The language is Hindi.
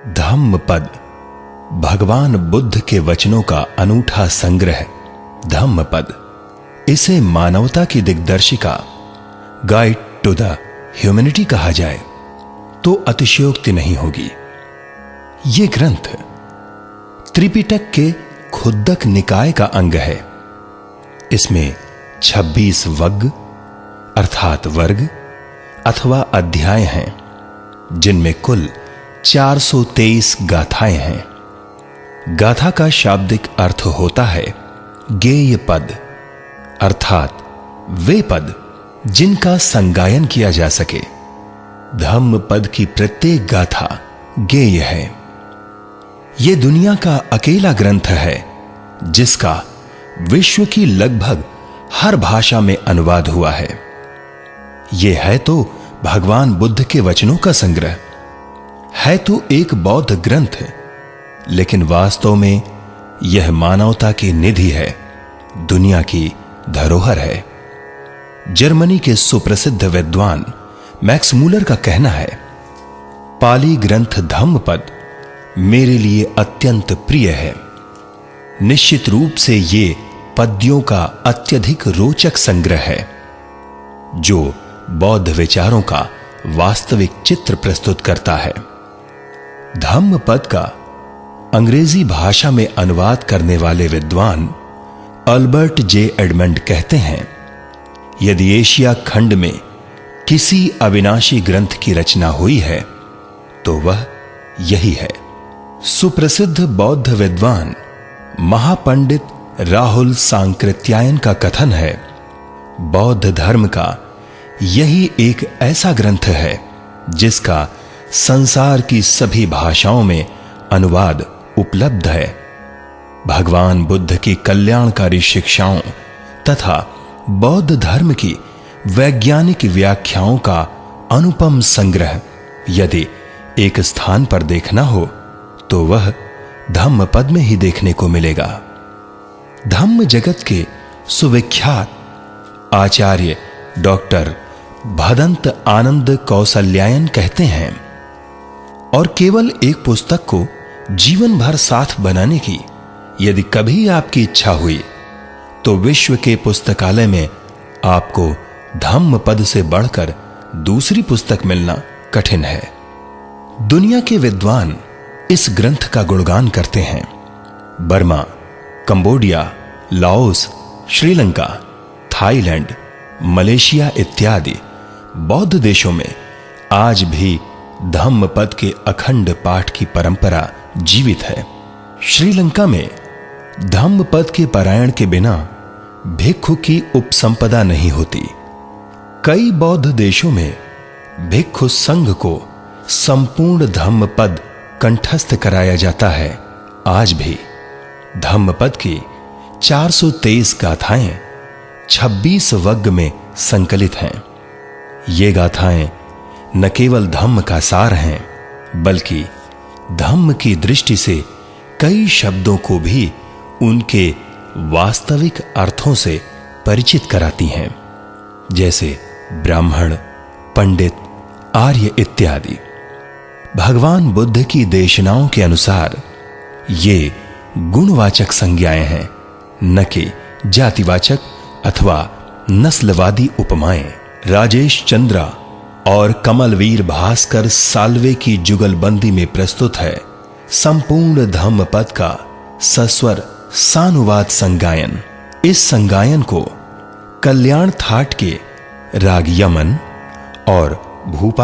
धम्म पद भगवान बुद्ध के वचनों का अनूठा संग्रह धम्म पद। इसे मानवता की दिग्दर्शिका गाइड टू द ह्यूमैनिटी कहा जाए तो अतिशयोक्ति नहीं होगी। यह ग्रंथ त्रिपिटक के खुद्दक निकाय का अंग है। इसमें 26 वग्ग अर्थात वर्ग अथवा अध्याय हैं, जिनमें कुल 423 गाथाएं हैं। गाथा का शाब्दिक अर्थ होता है गेय पद, अर्थात वे पद जिनका संगायन किया जा सके। धम्म पद की प्रत्येक गाथा गेय है। यह दुनिया का अकेला ग्रंथ है जिसका विश्व की लगभग हर भाषा में अनुवाद हुआ है। यह है तो भगवान बुद्ध के वचनों का संग्रह, है तो एक बौद्ध ग्रंथ, लेकिन वास्तव में यह मानवता की निधि है, दुनिया की धरोहर है। जर्मनी के सुप्रसिद्ध विद्वान मैक्स मूलर का कहना है, पाली ग्रंथ धम्मपद मेरे लिए अत्यंत प्रिय है। निश्चित रूप से ये पद्यों का अत्यधिक रोचक संग्रह है, जो बौद्ध विचारों का वास्तविक चित्र प्रस्तुत करता है। धम्म पद का अंग्रेजी भाषा में अनुवाद करने वाले विद्वान अल्बर्ट जे एडमंड कहते हैं, यदि एशिया खंड में किसी अविनाशी ग्रंथ की रचना हुई है तो वह यही है। सुप्रसिद्ध बौद्ध विद्वान महापंडित राहुल सांकृत्यायन का कथन है, बौद्ध धर्म का यही एक ऐसा ग्रंथ है जिसका संसार की सभी भाषाओं में अनुवाद उपलब्ध है। भगवान बुद्ध की कल्याणकारी शिक्षाओं तथा बौद्ध धर्म की वैज्ञानिक व्याख्याओं का अनुपम संग्रह यदि एक स्थान पर देखना हो तो वह धम्म पद में ही देखने को मिलेगा। धम्म जगत के सुविख्यात आचार्य डॉक्टर भदंत आनंद कौसल्यायन कहते हैं, और केवल एक पुस्तक को जीवन भर साथ बनाने की यदि कभी आपकी इच्छा हुई तो विश्व के पुस्तकालय में आपको धम्म पद से बढ़कर दूसरी पुस्तक मिलना कठिन है। दुनिया के विद्वान इस ग्रंथ का गुणगान करते हैं। Burma, Cambodia, Laos, Sri Lanka, Thailand, Malaysia इत्यादि बौद्ध देशों में आज भी धम्म पद के अखंड पाठ की परंपरा जीवित है। श्रीलंका में धम्म पद के पारायण के बिना भिक्षु की उपसंपदा नहीं होती। कई बौद्ध देशों में भिक्षु संघ को संपूर्ण धम्म पद कंठस्थ कराया जाता है। आज भी धम्म पद की 423 गाथाएं 26 वग्ग में संकलित हैं। ये गाथाएं न केवल धम्म का सार हैं, बल्कि धम्म की दृष्टि से कई शब्दों को भी उनके वास्तविक अर्थों से परिचित कराती हैं, जैसे ब्राह्मण, पंडित, आर्य इत्यादि। भगवान बुद्ध की देशनाओं के अनुसार ये गुणवाचक संज्ञाएं हैं, न कि जातिवाचक अथवा नस्लवादी उपमाएं। राजेश चंद्रा और कमलवीर भास्कर साल्वे की जुगलबंदी में प्रस्तुत है संपूर्ण धम्म पद का सस्वर सानुवाद संगायन। इस संगायन को कल्याण थाट के राग यमन और भूपाल